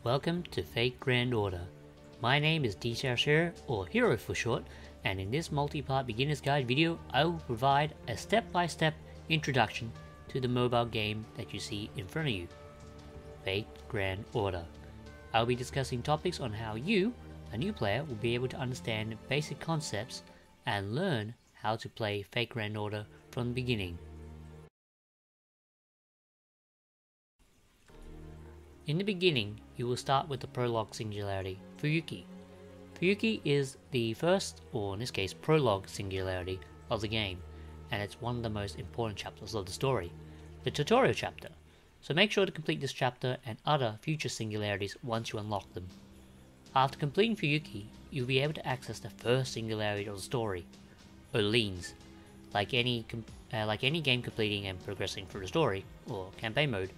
Welcome to Fate Grand Order. My name is D-Sher, or Hero for short, and in this multi-part beginner's guide video, I will provide a step-by-step introduction to the mobile game that you see in front of you, Fate Grand Order. I'll be discussing topics on how you, a new player, will be able to understand basic concepts and learn how to play Fate Grand Order from the beginning. In the beginning, you will start with the prologue singularity, Fuyuki. Fuyuki is the first, or in this case, prologue singularity of the game, and it's one of the most important chapters of the story, the tutorial chapter. So make sure to complete this chapter and other future singularities once you unlock them. After completing Fuyuki, you'll be able to access the first singularity of the story, Orleans. Like any game completing and progressing through the story, or campaign mode,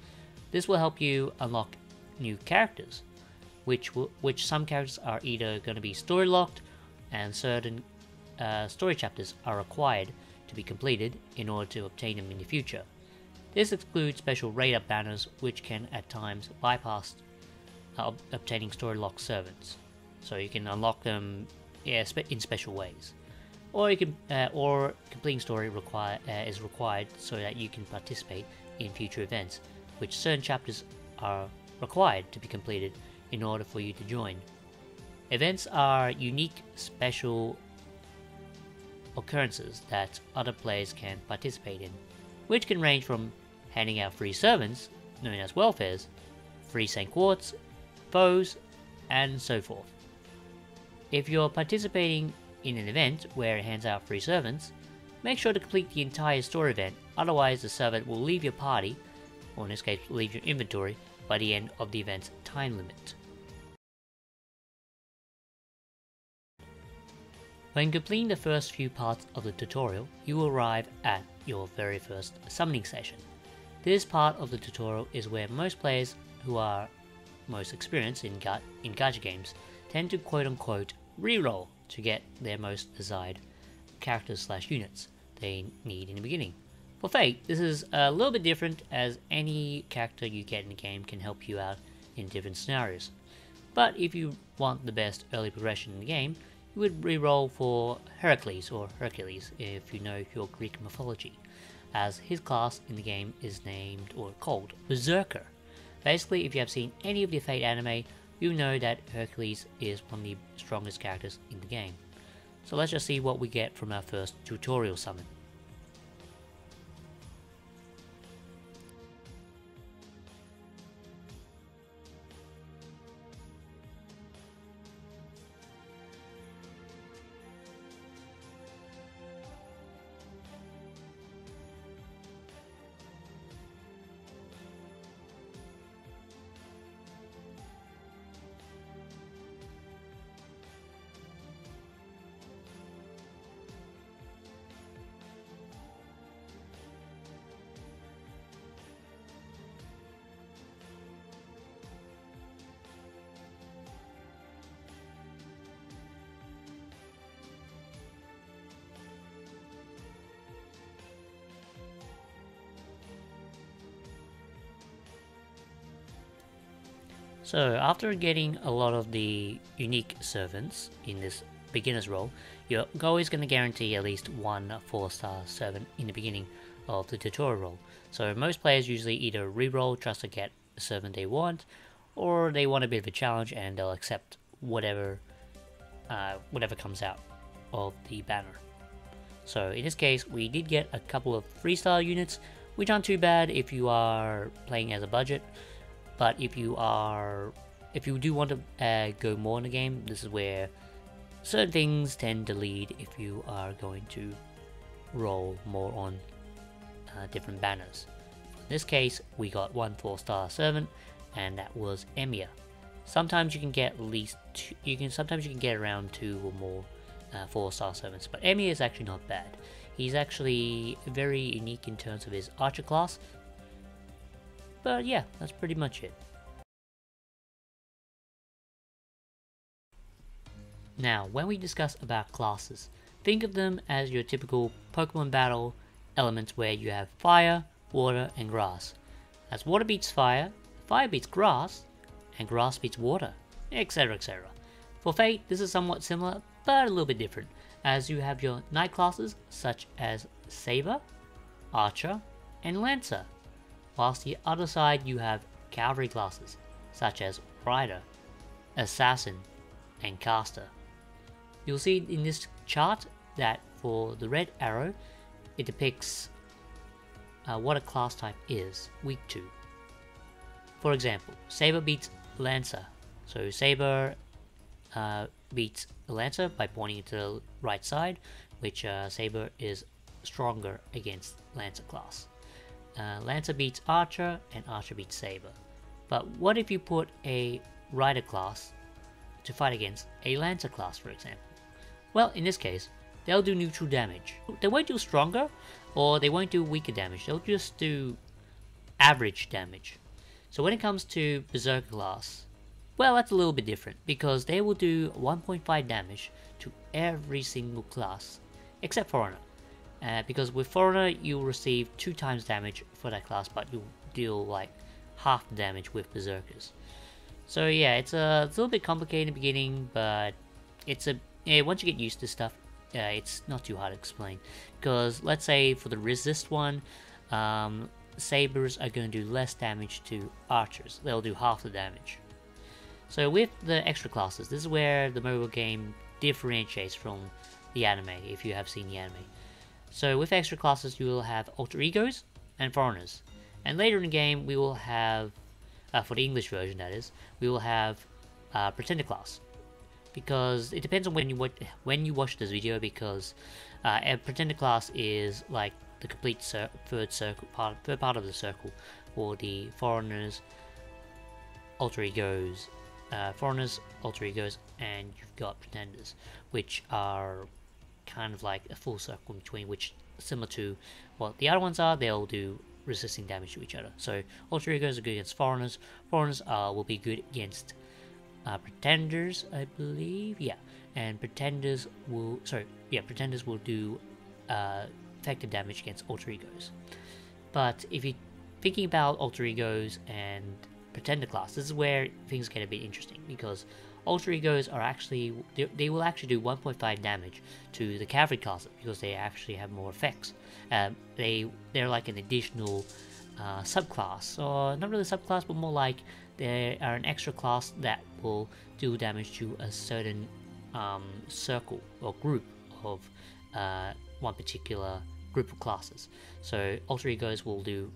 this will help you unlock new characters, which some characters are either going to be story locked, and certain story chapters are required to be completed in order to obtain them in the future. This excludes special raid up banners, which can at times bypass obtaining story locked servants. So you can unlock them in special ways, or completing story is required so that you can participate in future events, which certain chapters are required to be completed in order for you to join. Events are unique, special occurrences that other players can participate in, which can range from handing out free servants, known as welfares, free St. Quartz, Fous, and so forth. If you're participating in an event where it hands out free servants, make sure to complete the entire story event, otherwise the servant will leave your party, or in this case leave your inventory, by the end of the event's time limit. When completing the first few parts of the tutorial, you will arrive at your very first summoning session. This part of the tutorial is where most players who are most experienced in gacha games tend to quote-unquote reroll to get their most desired characters/units they need in the beginning. For Fate, this is a little bit different, as any character you get in the game can help you out in different scenarios. But if you want the best early progression in the game, you would reroll for Heracles, or Hercules if you know your Greek mythology, as his class in the game is named or called Berserker. Basically, if you have seen any of the Fate anime, you know that Hercules is one of the strongest characters in the game. So let's just see what we get from our first tutorial summon. So after getting a lot of the unique servants in this beginner's role, you're always going to guarantee at least one 4-star servant in the beginning of the tutorial role. So most players usually either reroll just to get the servant they want, or they want a bit of a challenge and they'll accept whatever comes out of the banner. So in this case, we did get a couple of 3-star units, which aren't too bad if you are playing as a budget. But if you do want to go more in the game, this is where certain things tend to lead if you are going to roll more on different banners. In this case, we got one 4-star servant, and that was Emiya. Sometimes you can get at least sometimes you can get around 2 or more 4-star servants, but Emiya is actually not bad. He's actually very unique in terms of his archer class. But yeah, that's pretty much it. Now, when we discuss about classes, think of them as your typical Pokemon battle elements where you have fire, water, and grass. As water beats fire, fire beats grass, and grass beats water, etc, etc. For Fate, this is somewhat similar, but a little bit different, as you have your knight classes such as Saber, Archer, and Lancer, whilst the other side you have cavalry classes such as Rider, Assassin, and Caster. You'll see in this chart that for the red arrow, it depicts what a class type is weak to. For example, Saber beats Lancer, so Saber beats Lancer by pointing to the right side, which Saber is stronger against Lancer class. Lancer beats Archer, and Archer beats Saber. But what if you put a Rider class to fight against a Lancer class, for example? Well, in this case, they'll do neutral damage. They won't do stronger, or they won't do weaker damage. They'll just do average damage. So when it comes to Berserker class, well, that's a little bit different, because they will do 1.5 damage to every single class, except Foreigner. Because with Foreigner, you'll receive 2 times damage for that class, but you'll deal like half the damage with Berserkers. So yeah, it's a little bit complicated in the beginning, but it's once you get used to stuff, it's not too hard to explain. Because let's say for the resist one, Sabers are going to do less damage to Archers. They'll do half the damage. So with the extra classes, this is where the mobile game differentiates from the anime, if you have seen the anime. So with extra classes, you will have alter egos and foreigners. And later in the game, we will have, for the English version that is, we will have pretender class. Because it depends on when you watch this video, because a pretender class is like the complete third part of the circle for the foreigners, alter egos, and you've got pretenders, which are kind of like a full circle between, which similar to what the other ones are. They'll do resisting damage to each other. So alter egos are good against foreigners. Foreigners will be good against pretenders, I believe. Yeah, and pretenders will do effective damage against alter egos. But if you're thinking about alter egos and pretender class, this is where things get a bit interesting, because alter egos are actually, they will actually do 1.5 damage to the cavalry classes, because they actually have more effects. They're like an additional subclass, or not really subclass, but more like they are an extra class that will do damage to a certain circle or group of one particular group of classes. So alter egos will do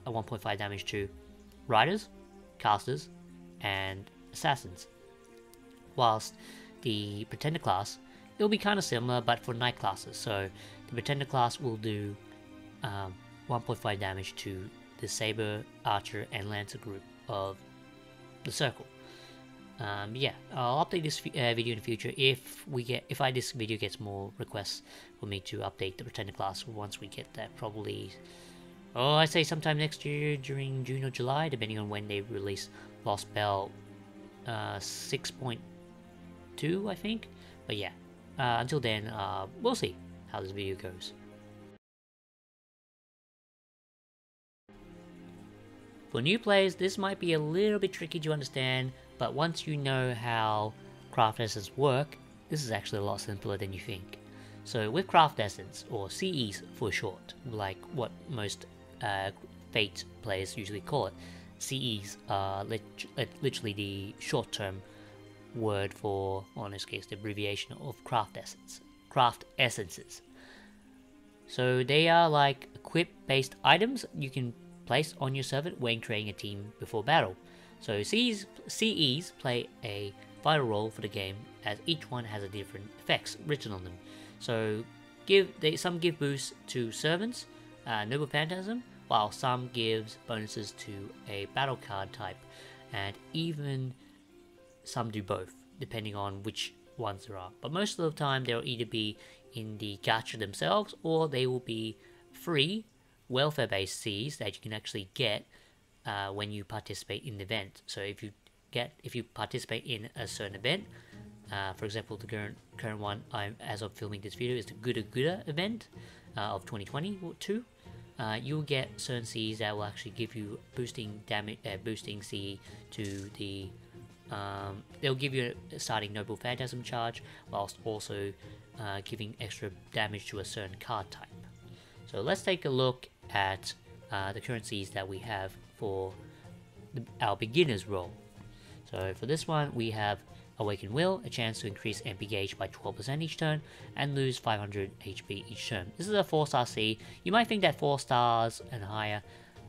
a 1.5 damage to riders, casters, and assassins, whilst the pretender class, it'll be kind of similar but for knight classes. So the pretender class will do 1.5 damage to the saber, archer, and lancer group of the circle. Yeah, I'll update this video in the future if this video gets more requests for me to update the pretender class. Once we get that, probably, I say sometime next year during June or July, depending on when they release Lost Bell 6.2, I think. But yeah, until then, we'll see how this video goes. For new players, this might be a little bit tricky to understand, but once you know how craft essence work, this is actually a lot simpler than you think. So with craft essence, or C.Es for short, like what most Fate players usually call it, C.Es are literally the short-term word for, or in this case, the abbreviation of craft essences. So they are like equip-based items you can place on your servant when creating a team before battle. So C.Es play a vital role for the game, as each one has a different effects written on them. So some give boosts to servants, noble phantasm, while some gives bonuses to a battle card type, and even some do both, depending on which ones there are. But most of the time they'll either be in the gacha themselves, or they will be free welfare-based Cs that you can actually get when you participate in the event. So if you participate in a certain event, for example, the current one as of filming this video is the Guda Guda event of 2022. you'll get certain Cs that will actually give you boosting damage, boosting CE to the. They'll give you a starting Noble Phantasm charge, whilst also giving extra damage to a certain card type. So let's take a look at the currencies that we have for our beginner's role. So for this one, we have Awakened Will, a chance to increase MP gauge by 12% each turn, and lose 500 HP each turn. This is a 4-star C. You might think that 4 stars and higher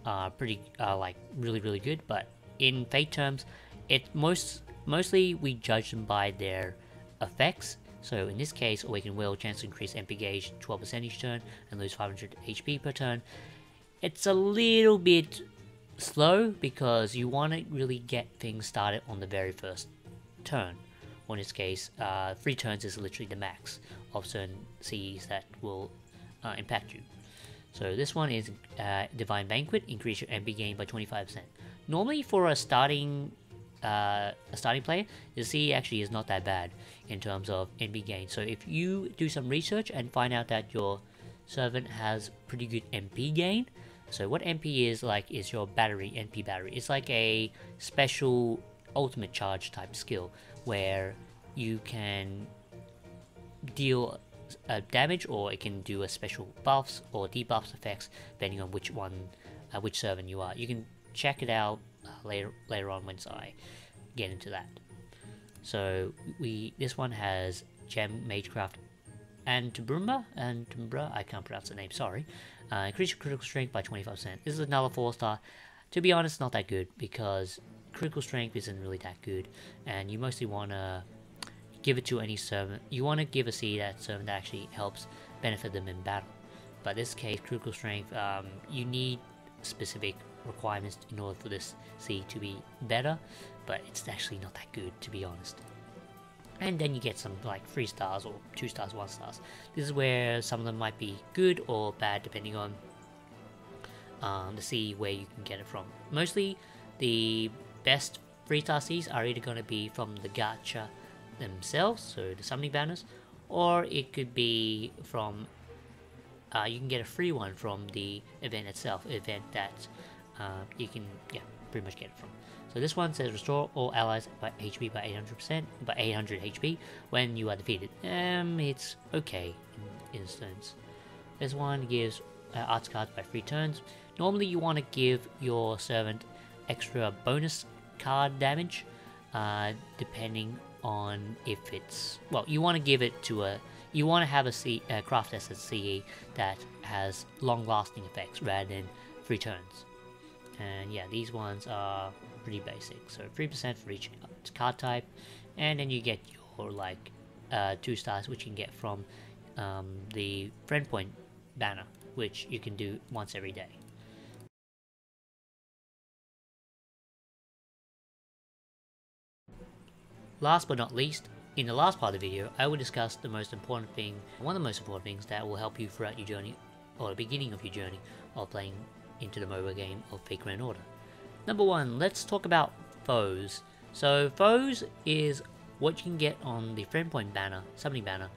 are pretty, like, really good, but in Fate terms, mostly we judge them by their effects. So in this case, Awakened Will, chance to increase MP gauge 12% each turn, and lose 500 HP per turn. It's a little bit slow because you want to really get things started on the very first turn, or in this case 3 turns is literally the max of certain Cs that will impact you. So this one is Divine Banquet, increase your MP gain by 25%. Normally for a starting player, the C actually is not that bad in terms of MP gain. So if you do some research and find out that your servant has pretty good MP gain, so what MP is like is your battery, MP battery. It's like a special ultimate charge type skill where you can deal damage, or it can do a special buffs or debuffs effects depending on which servant you are. You can check it out later on once I get into that. So this one has Gem Magecraft and Tumbra, I can't pronounce the name, sorry. Increase your critical strength by 25%. This is another 4-star. To be honest, not that good because critical strength isn't really that good, and you mostly want to give it to any servant. You want to give a C that servant that actually helps benefit them in battle. But in this case, critical strength, you need specific requirements in order for this C to be better, but it's actually not that good, to be honest. And then you get some like 3 stars or 2 stars, 1 stars. This is where some of them might be good or bad depending on the C where you can get it from. Mostly the best 3-star Cs are either going to be from the Gacha themselves, so the summoning banners, or it could be from you can get a free one from the event itself, event that you can pretty much get it from. So this one says restore all allies by HP by 800 HP when you are defeated. It's okay in instance. This one gives arts cards by 3 turns. Normally you want to give your servant extra bonus card damage, depending on if it's, well, you want to give it to you want to have a craft as a CE that has long-lasting effects rather than 3 turns. And yeah, these ones are pretty basic. So 3% for each card type, and then you get your like 2 stars, which you can get from the friend point banner, which you can do once every day. Last but not least, in the last part of the video, I will discuss the most important thing, one of the most important things that will help you throughout your journey, or the beginning of your journey of playing into the mobile game of Fate Grand Order. Number 1, let's talk about Fous. So Fous is what you can get on the friend point banner, summoning banner,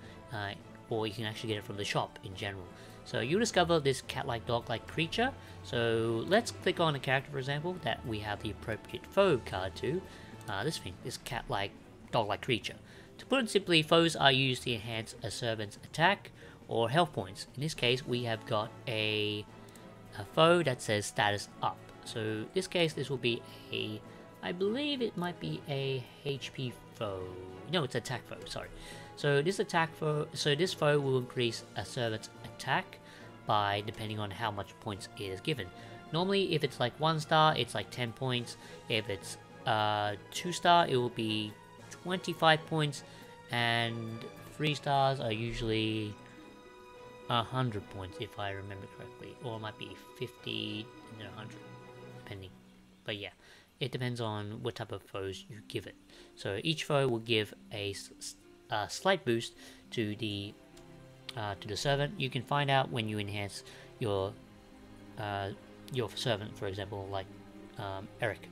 or you can actually get it from the shop in general. So you discover this cat-like, dog-like creature. So let's click on a character, for example, that we have the appropriate Faux card to. This cat-like, dog-like creature. To put it simply, Fous are used to enhance a servant's attack or health points. In this case, we have got a Faux that says status up. So in this case, this will be a, I believe it might be a HP Faux. No, it's attack Faux, sorry. So this attack Faux, so this Faux will increase a servant's attack by depending on how much points it is given. Normally, if it's like 1 star, it's like 10 points. If it's 2 star, it will be 25 points, and 3 stars are usually 100 points if I remember correctly, or it might be 50 and 100 depending, but yeah, it depends on what type of foes you give it. So each foe will give a slight boost to the servant. You can find out when you enhance your servant, for example, like Eric.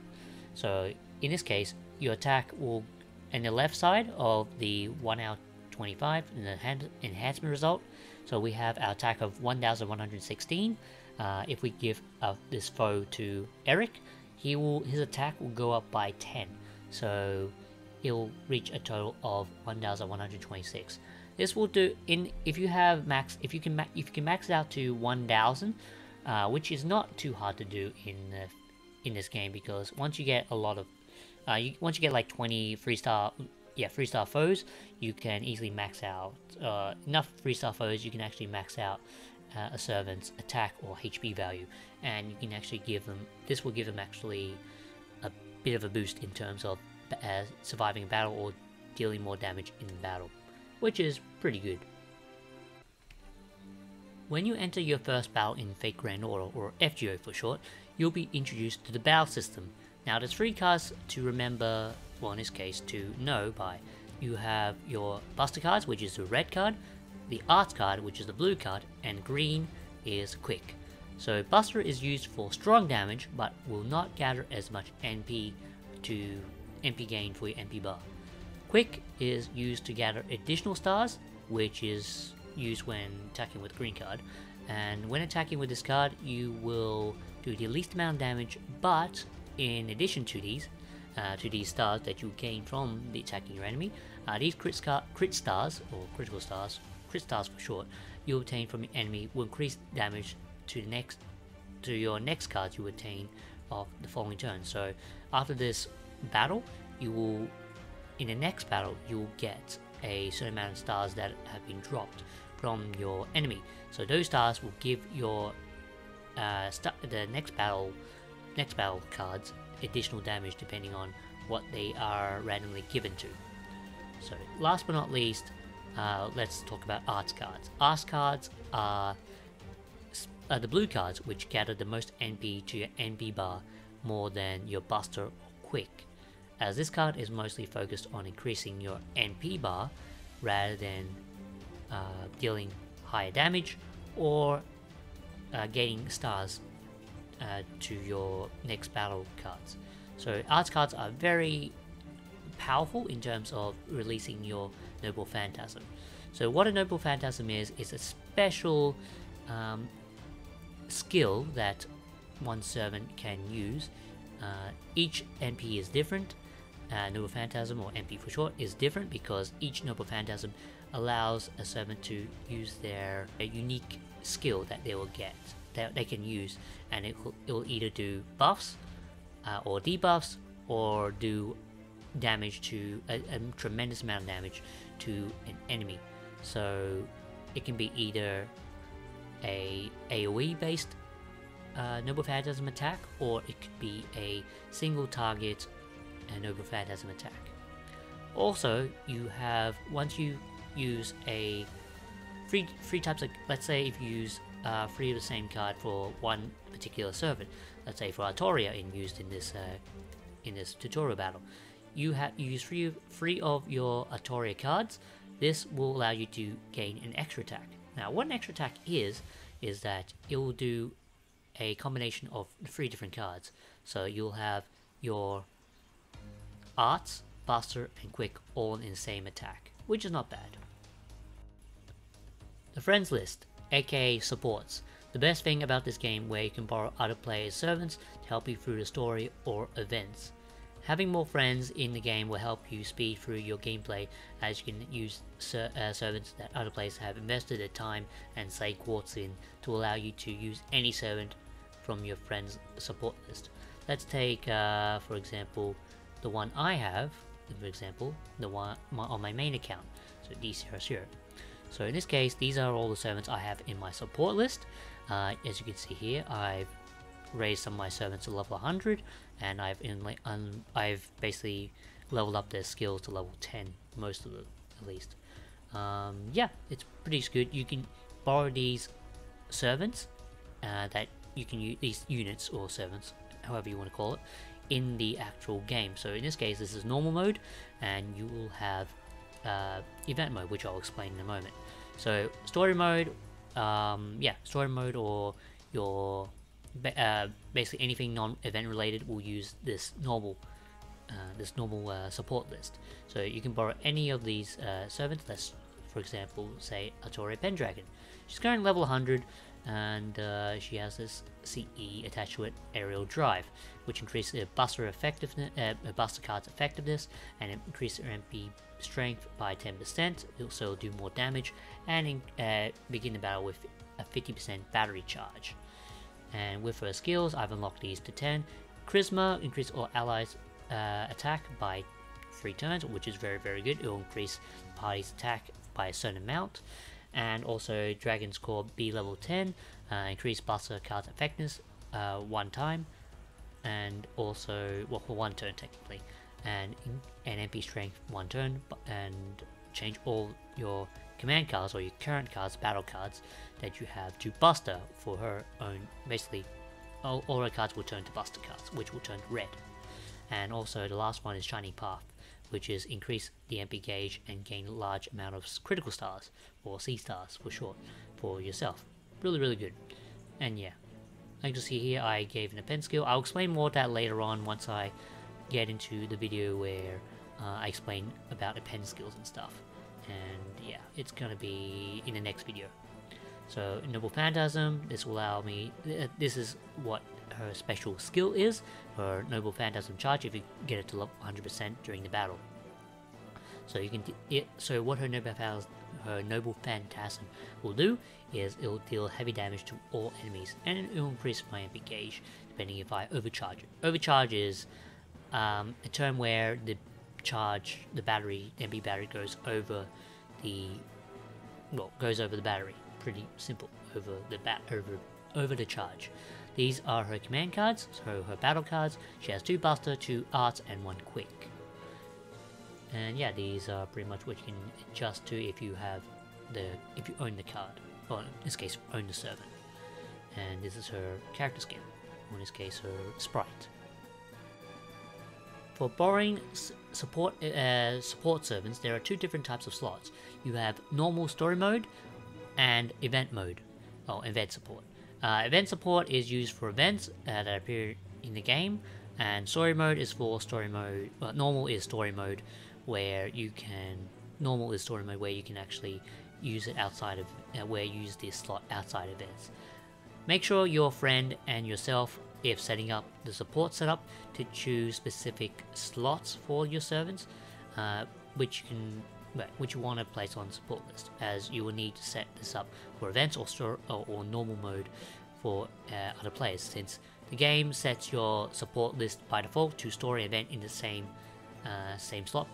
So in this case, your attack will, in the left side of the 1 out 25 in the enhancement result, so we have our attack of 1116, if we give this foe to Eric, his attack will go up by 10, so it'll reach a total of 1,126. This will do if you can max it out to 1,000, which is not too hard to do in this game, because once you get a lot of once you get like 20 3-star foes, you can easily max out enough 3-star foes. You can actually max out a servant's attack or HP value, and you can actually give them, this will give them actually a bit of a boost in terms of surviving a battle or dealing more damage in battle, which is pretty good. When you enter your first battle in Fate Grand Order, or FGO for short, you'll be introduced to the battle system. Now there's 3 cards to remember, well in this case to know by. You have your Buster cards, which is the red card, the Arts card, which is the blue card, and green is Quick. So Buster is used for strong damage, but will not gather as much NP gain for your NP bar. Quick is used to gather additional stars, which is used when attacking with green card, and when attacking with this card you will do the least amount of damage, but in addition to these stars that you gain from the attacking your enemy, these crit stars for short, you obtain from your enemy will increase damage to your next cards you obtain of the following turn. So after this battle, in the next battle you will get a certain amount of stars that have been dropped from your enemy. So those stars will give your the next battle cards additional damage depending on what they are randomly given to. So last but not least, let's talk about Arts cards. Arts cards are the blue cards, which gather the most NP to your NP bar more than your Buster or Quick, as this card is mostly focused on increasing your NP bar rather than dealing higher damage or gaining stars to your next battle cards. So Arts cards are very powerful in terms of releasing your Noble Phantasm. So what a Noble Phantasm is a special skill that one servant can use. Each NP is different. Noble Phantasm, or NP for short, is different because each Noble Phantasm allows a servant to use their unique skill that they will get, that they can use, and it will either do buffs or debuffs, or do damage to a tremendous amount of damage to an enemy. So it can be either a AoE based Noble Phantasm attack, or it could be a single target Noble Phantasm attack. Also, you have, once you use a three types of, let's say if you use 3 of the same card for one particular servant, let's say for Artoria used in this tutorial battle, you use three of your Artoria cards. This will allow you to gain an extra attack. Now what an extra attack is that it will do a combination of 3 different cards. So you'll have your Arts, Buster and Quick all in the same attack, which is not bad. The friends list, aka supports. The best thing about this game, where you can borrow other players' servants to help you through the story or events. Having more friends in the game will help you speed through your gameplay, as you can use servants that other players have invested their time and say quartz in to allow you to use any servant from your friends' support list. Let's take, for example, the one I have, for example, the one on my main account, so D00. So in this case, these are all the servants I have in my support list. As you can see here, I've raised some of my servants to level 100, and I've basically leveled up their skills to level 10, most of them at least. Yeah, it's pretty good. You can borrow these servants that you can use, these units or servants, however you want to call it, in the actual game. So in this case, this is normal mode, and you will have event mode, which I'll explain in a moment. So story mode, story mode, or your basically anything non-event related will use this normal support list. So you can borrow any of these servants. Let's, for example, say Artoria Pendragon. She's currently level 100, and she has this C.E attached to it, aerial drive, which increases her buster effectiveness, buster card's effectiveness, and increases her MP strength by 10%. It'll do more damage, and begin the battle with a 50% battery charge. And with her skills, I've unlocked these to 10. Charisma, increase all allies' attack by 3 turns, which is very, very good. It will increase the party's attack by a certain amount. And also Dragon's Core B level 10, increase buster card's effectiveness 1 time, and also, well, for 1 turn technically, and MP strength 1 turn, and change all your command cards or your current cards, battle cards that you have to buster for her own. Basically, all her cards will turn to buster cards, which will turn red. And also the last one is Shining Path, which is increase the MP gauge and gain a large amount of critical stars, or C stars for short, for yourself. Really, really good. And yeah, like you see here, I gave an pen skill. I'll explain more of that later on once I get into the video where I explain about the pen skills and stuff. And yeah, it's gonna be in the next video. So Noble Phantasm, this will allow me, this is what her special skill is, her Noble Phantasm charge, if you get it to level 100% during the battle. So you can, so what her Noble Phantasm will do is it will deal heavy damage to all enemies, and it will increase my MP gauge depending if I overcharge it. Overcharge is a term where the MP battery goes over the, goes over the battery. Pretty simple, over the charge. These are her command cards, so her battle cards. She has 2 buster, 2 arts, and 1 quick. And yeah, these are pretty much what you can adjust to if you have if you own the card, or in this case, own the servant. And this is her character skin, or in this case, her sprite. For borrowing support servants, there are 2 different types of slots. You have normal story mode and event mode, or event support. Event support is used for events that appear in the game, and story mode is for story mode. Normal is story mode, where you can actually use it outside of where you use this slot outside events. Make sure your friend and yourself, if setting up the support setup, to choose specific slots for your servants, which you want to place on the support list, as you will need to set this up for events or normal mode for other players, since the game sets your support list by default to story event in the same slot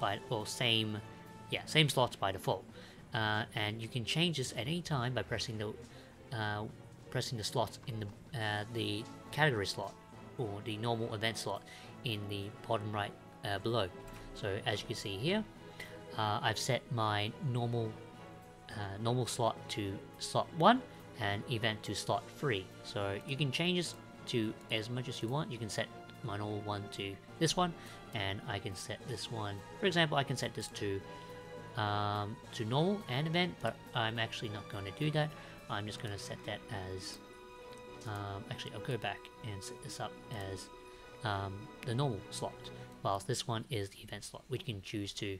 same slots by default, and you can change this at any time by pressing the slots in the category slot or the normal event slot in the bottom right below. So as you can see here, I've set my normal slot to slot 1 and event to slot 3. So you can change this to as much as you want. You can set my normal one to this one, and I can set this one, for example, I can set this to normal and event, but I'm actually not going to do that. I'm just going to set that as actually I'll go back and set this up as the normal slot, whilst this one is the event slot, which you can choose to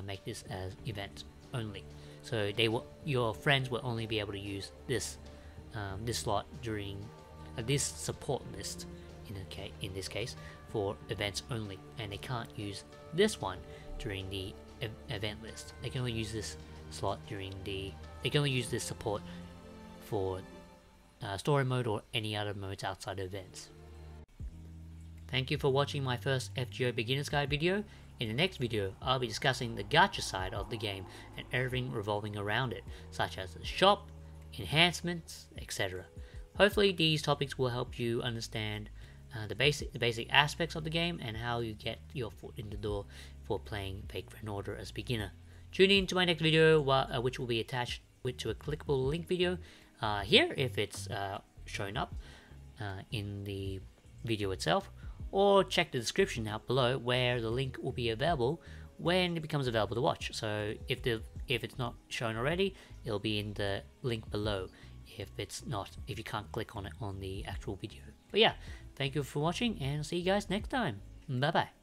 make this as event only. So your friends will only be able to use this this slot during this support list in this case for events only, and they can't use this one during the event list. They can only use this slot during they can only use this support for story mode or any other modes outside of events. Thank you for watching my first FGO Beginner's Guide video. In the next video, I'll be discussing the gacha side of the game and everything revolving around it, such as the shop, enhancements, etc. Hopefully these topics will help you understand the basic aspects of the game and how you get your foot in the door for playing Fate Grand Order as a beginner. Tune in to my next video, which will be attached to a clickable link video here if it's shown up in the video itself, or check the description out below where the link will be available when it becomes available to watch. So if it's not shown already, it'll be in the link below if you can't click on it on the actual video. But yeah, thank you for watching, and I'll see you guys next time. Bye bye.